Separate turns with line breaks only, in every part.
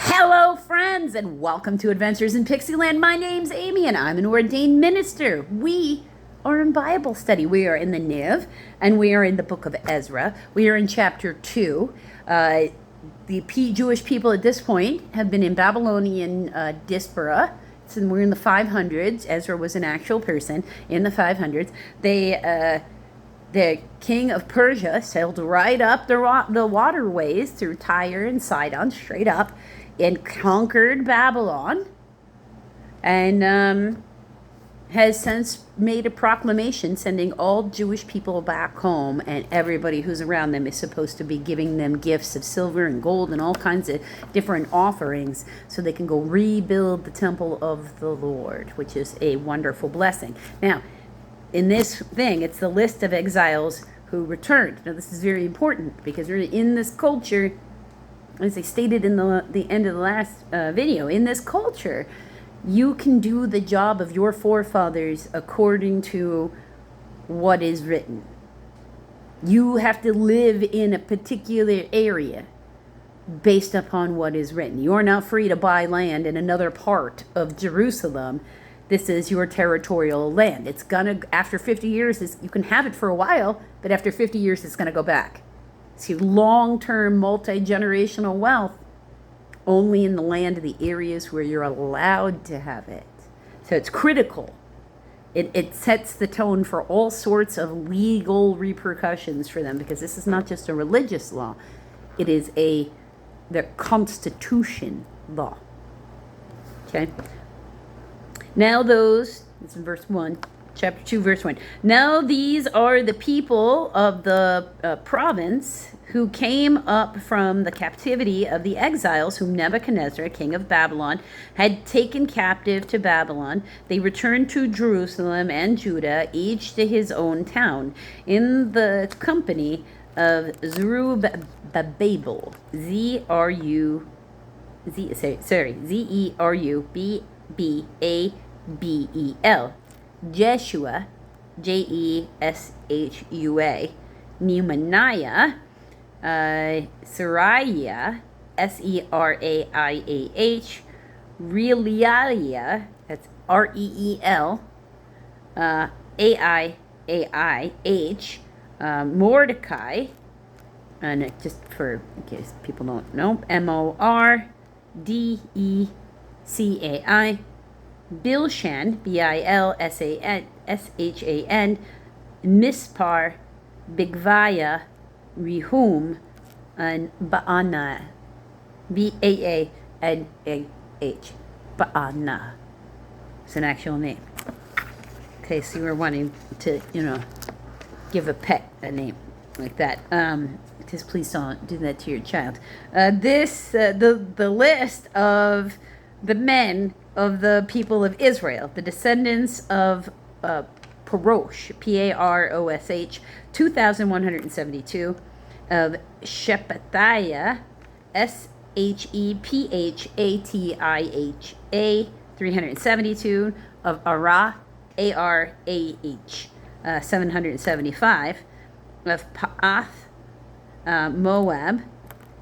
Hello, friends, and welcome to Adventures in Pixieland. My name's Amy, and I'm an ordained minister. We are in Bible study. We are in the NIV, and we are in the book of Ezra. We are in chapter 2. The Jewish people at this point have been in Babylonian diaspora. So we're in the 500s. Ezra was an actual person in the 500s. The king of Persia sailed right up the waterways through Tyre and Sidon, straight up, and conquered Babylon, and has since made a proclamation sending all Jewish people back home, and everybody who's around them is supposed to be giving them gifts of silver and gold and all kinds of different offerings so they can go rebuild the temple of the Lord, which is a wonderful blessing. Now, in this thing, it's the list of exiles who returned. Now, this is very important because we're in this culture, as I stated in the end of the last video, in this culture, you can do the job of your forefathers according to what is written. You have to live in a particular area based upon what is written. You're not free to buy land in another part of Jerusalem. This is your territorial land. It's gonna, after 50 years, you can have it for a while, but after 50 years, it's gonna go back. See, long-term, multi-generational wealth only in the land of the areas where you're allowed to have it. So it's critical. It sets the tone for all sorts of legal repercussions for them, because this is not just a religious law. It is the Constitution law. Okay? Now this is verse 1, chapter 2, verse 1. Now these are the people of the province who came up from the captivity of the exiles whom Nebuchadnezzar, king of Babylon, had taken captive to Babylon. They returned to Jerusalem and Judah, each to his own town, in the company of Zerubbabel, Zerubbabel, Jeshua, Jeshua, Nehemiah, Sariah, Seraiah, Realiah, that's Reel, Aiah, Mordecai, and just for in case people don't know, Mordecai, Bilshan, Bilshan, Mispar, Bigvaya, Rehum, and Baana, Baanah. Baana. It's an actual name. Okay, so you were wanting to, give a pet a name like that. Just please don't do that to your child. The list of the men of the people of Israel, the descendants of Parosh, Parosh, 2,172, of Shephatiah, Shephathiah, 372, of Arah, Arah, 775, of Paath, Moab,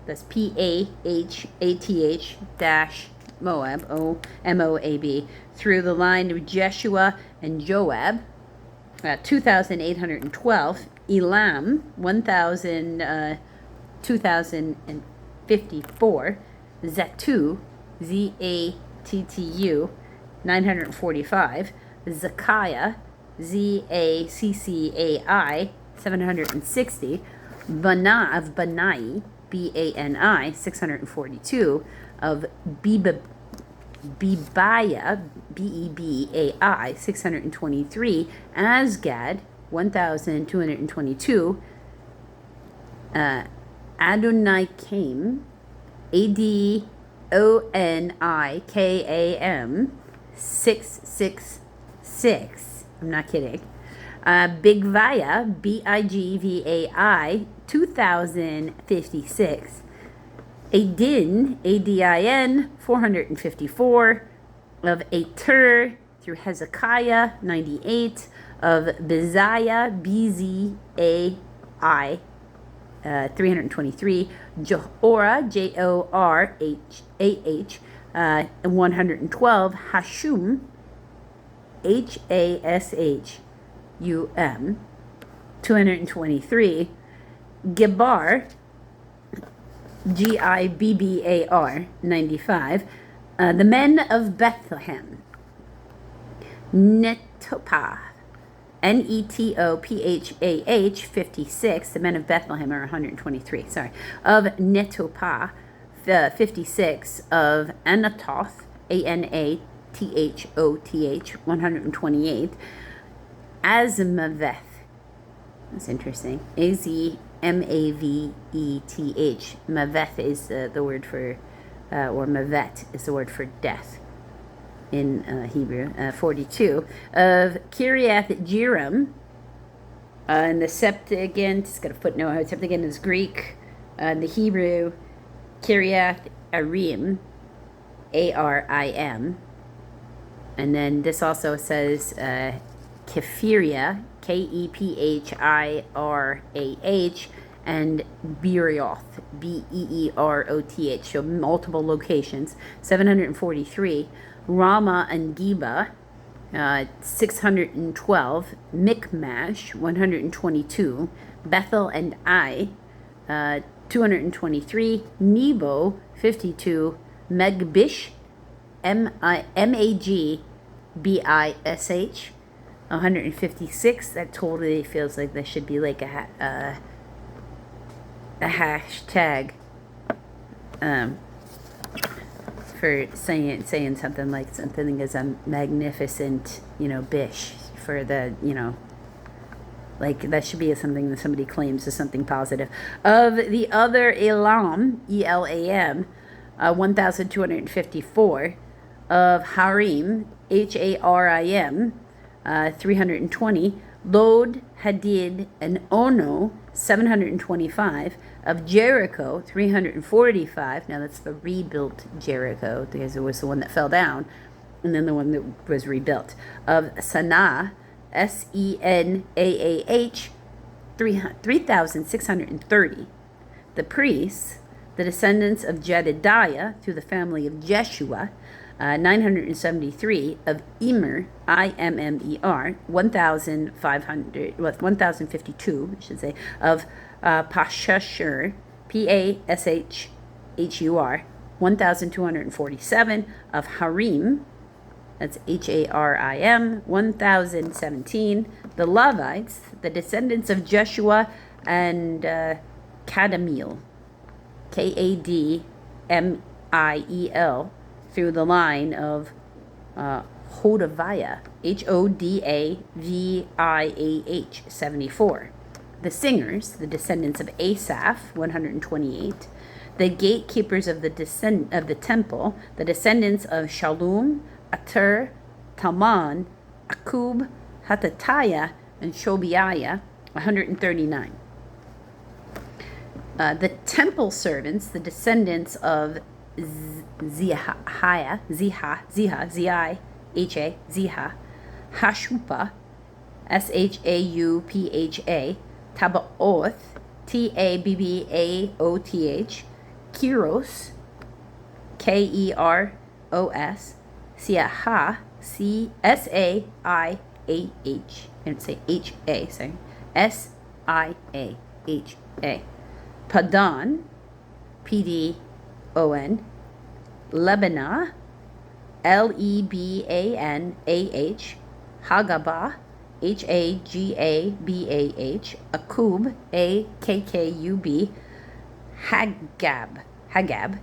that's Pahath dash Moab, Moab, through the line of Jeshua and Joab, 2,812, Elam, 2,054, Zattu, Zattu, 945, Zekiah, Zaccai, 760, Benai, Bani, 642, of Bebai, Bebai, 623, Asgad, 1,222, Adonikam, Adonikam, 666. I'm not kidding. Bigvai, Bigvai, 2,056. Adin, 454, of Ater through Hezekiah, 98, of Bezaiah, Bzai, 323. Jorah, Jorhah, 112. Hashum, Hashum, 223. Gibbar, Gibbar, 95. The men of Bethlehem, Netopah, Netophah, 56. The men of Bethlehem are 123. Sorry. Of Netopah, 56. Of Anatoth, Anathoth, 128. Azmaveth. That's interesting. Azmaveth. Maveth is the word for, or Mavet is the word for death in Hebrew. 42. Of Kiriath Jearim, and the Septuagint, it's got a footnote. Septuagint is Greek. The Hebrew, Kiriath Arim, Arim. And then this also says Kephiria, Kephirah, and Beeroth, Beeroth. So multiple locations. 743. Rama and Geba, 612. Mikmash, 122. Bethel and Ai, 223. Nebo, 52. Megbish, Magbish, 156. That totally feels like there should be like a hashtag for saying something like something is a magnificent, bish for the, like that should be something that somebody claims is something positive. Of the other Elam, Elam, 1,254. Of Harim, Harim, 320. Lod, Hadid, and Ono, 725. Of Jericho, 345. Now that's the rebuilt Jericho, because it was the one that fell down, and then the one that was rebuilt. Of Sanaa, Senaah, 3,630. The priests, the descendants of Jedediah through the family of Jeshua, 973. Of Immer, Immer, 1,052, I should say. Of Pashur, Pashhur, 1,247. Of Harim, that's Harim, 1,017. The Levites, the descendants of Jeshua and Kadmiel, Kadmiel, through the line of Hodaviah, Hodaviah, 74. The singers, the descendants of Asaph, 128. The gatekeepers of the temple, the descendants of Shallum, Ater, Talman, Akub, Hatatiah, and Shobiah, 139. The temple servants, the descendants of Ziha, Hashupa, Shaupa, Tabaoth, Tabbaoth, Keros, Keros, Siaha, Saiah, and say Ha, sorry, Siaha, Padan, Pdon, Lebanah, Lebanah, Hagabah, Hagabah, Akub, Akkub, Hagab, Hagab,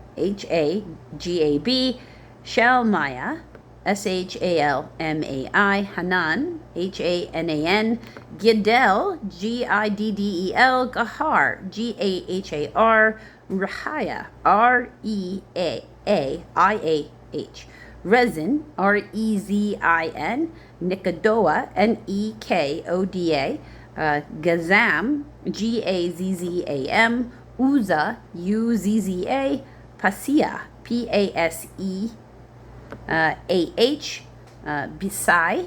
Shalmaiah, Shalmai, Hanan, Hanan, Giddel, Giddel, Gahar, Gahar, Rehiah, Reaiah, Rezin, Rezin, Nekoda, Nekoda, Gazam, Gazzam, Uzza, Uzza, Paseah, Paseah, Besai,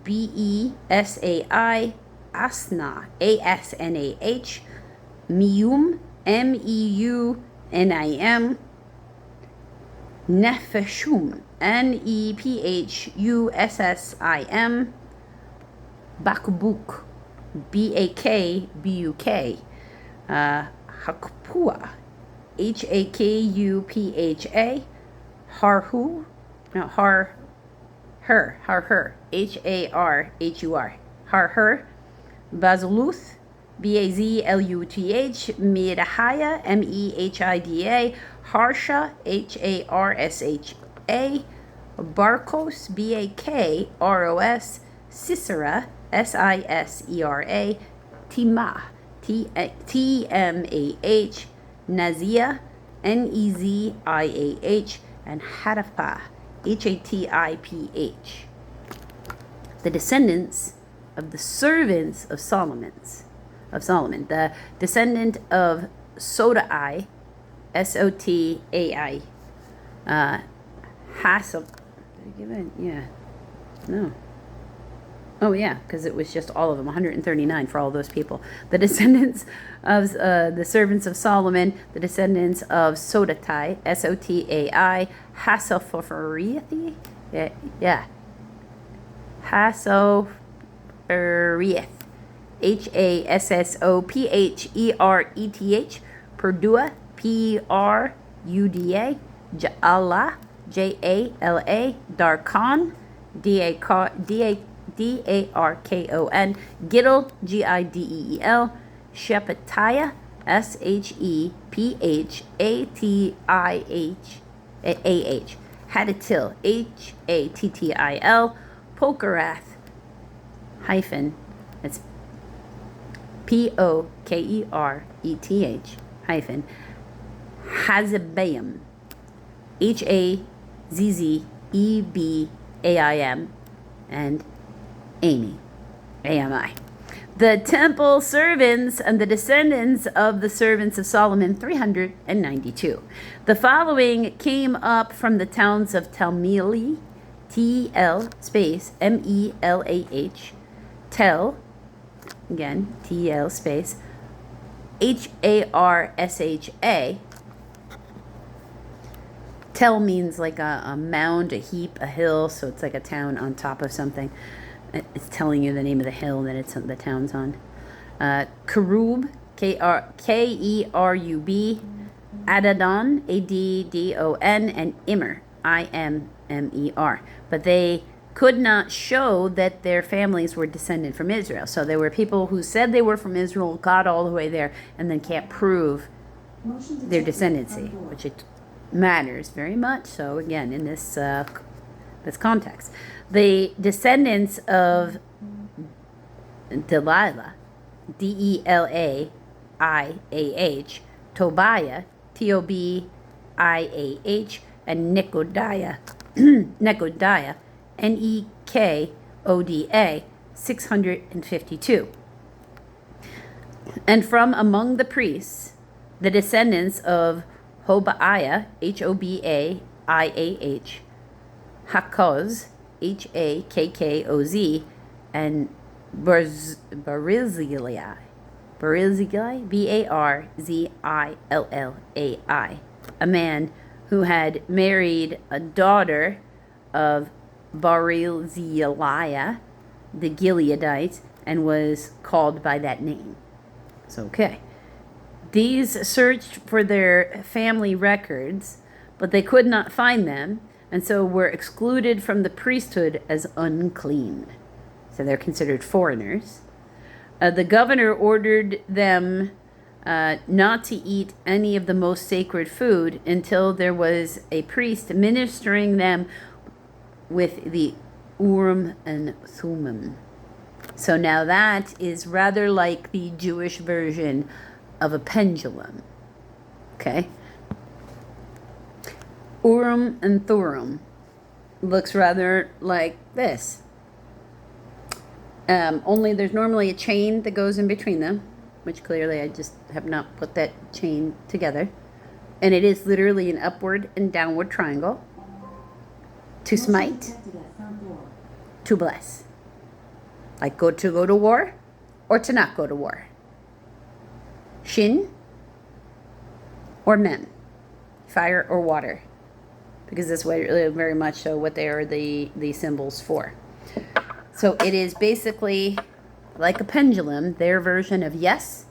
Besai, Asna, Asnah, Meum, Meunim, Nepheshum, Nephussim, Bakbuk, Bakbuk, Hakpua, Hakupha, Harhu, no, Harher, Harhur, Bazaluth, Bazluth, Medahiah, Mehida, Harsha, Harsha, Barkos, Bakros, Sisera, Sisera, Timah, Tmah, Nazia, Neziah, and Hatipah, Hatiph. The descendants of the servants of Solomon, the descendant of Sodai, Sotai, Hassel. Did I give it? Yeah. No. Oh, yeah, because it was just all of them, 139 for all those people. The descendants of the servants of Solomon, the descendants of Sodatai, Sotai, Hassophereth, yeah. Hassophereth, Hassophereth, Perdua, Pruda, Jala, Jala, Darkon, Darkon, Giddel, Gideel, Shephatiah, Shephatih, Hadatil, Hattil, Pokerath, hyphen, that's Pokereth, hyphen, Hazabaim, Hazzebebaim, and Ami. The temple servants and the descendants of the servants of Solomon, 392. The following came up from the towns of Telmeli, TL space Melah, Tel, again, TL space Harsha. Tel means like a mound, a heap, a hill, so it's like a town on top of something. It's telling you the name of the hill that the town's on. Kerub, Kerub, Adadon, Addon, and Immer, Immer. But they could not show that their families were descended from Israel. So there were people who said they were from Israel, got all the way there, and then can't prove their descendancy, which it matters very much. So again, in this context, the descendants of Delilah, Deliah, Tobiah, Tobiah, and Necodiah, Nekoda, 652. And from among the priests, the descendants of Hobaiah, Hobaiah, Hakkoz, Hakkoz, and Barzillai, Barzillai, a man who had married a daughter of Barzillai, the Gileadites, and was called by that name. So, okay. These searched for their family records, but they could not find them, and so were excluded from the priesthood as unclean. So they're considered foreigners. The governor ordered them not to eat any of the most sacred food until there was a priest ministering them with the Urim and Thummim. So now that is rather like the Jewish version of a pendulum. Okay? Urim and Thummim looks rather like this. Only there's normally a chain that goes in between them, which clearly I just have not put that chain together. And it is literally an upward and downward triangle. To smite, to bless. Like go to war, or to not go to war. Shin or Mem, fire or water, because that's what, very much so what they are the symbols for. So it is basically like a pendulum, their version of yes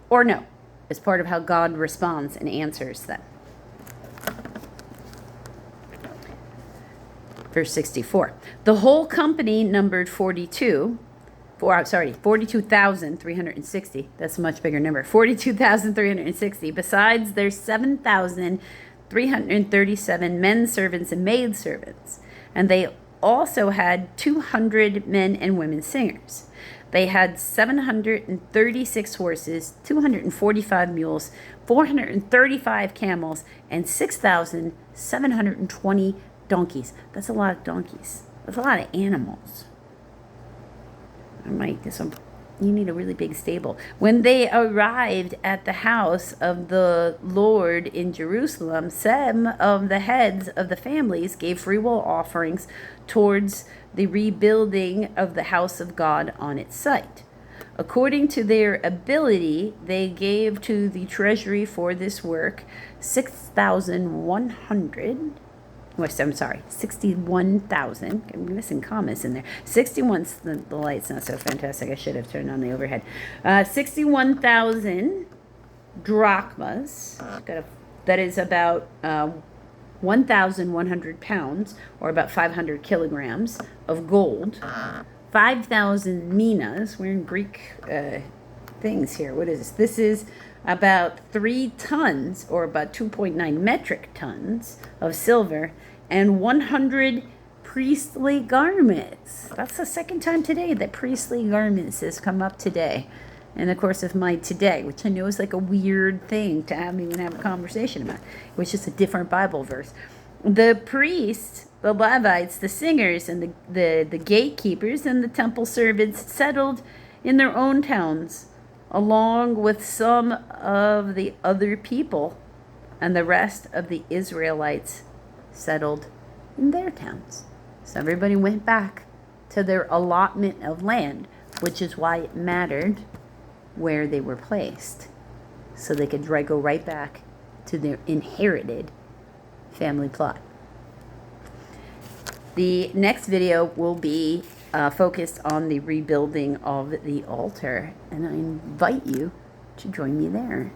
or no, as part of how God responds and answers them. Verse 64. The whole company numbered 42,360. That's a much bigger number. 42,360, besides their 7,337 men servants and maid servants. And they also had 200 men and women singers. They had 736 horses, 245 mules, 435 camels, and 6,720 donkeys. That's a lot of donkeys. That's a lot of animals. I might get some. You need a really big stable. When they arrived at the house of the Lord in Jerusalem, some of the heads of the families gave freewill offerings towards the rebuilding of the house of God on its site. According to their ability, they gave to the treasury for this work 61,000. I'm missing commas in there. 61, the light's not so fantastic. I should have turned on the overhead. 61,000 drachmas. That is about 1,100 pounds, or about 500 kilograms of gold. 5,000 minas. We're in Greek things here. What is this? This is about 3 tons, or about 2.9 metric tons of silver, and 100 priestly garments. That's the second time today that priestly garments has come up today in the course of my today, which I know is like a weird thing to even have a conversation about. It was just a different Bible verse. The priests, the Levites, the singers, and the gatekeepers and the temple servants settled in their own towns, along with some of the other people, and the rest of the Israelites settled in their towns. So everybody went back to their allotment of land, which is why it mattered where they were placed, so they could go right back to their inherited family plot. The next video will be focused on the rebuilding of the altar, and I invite you to join me there.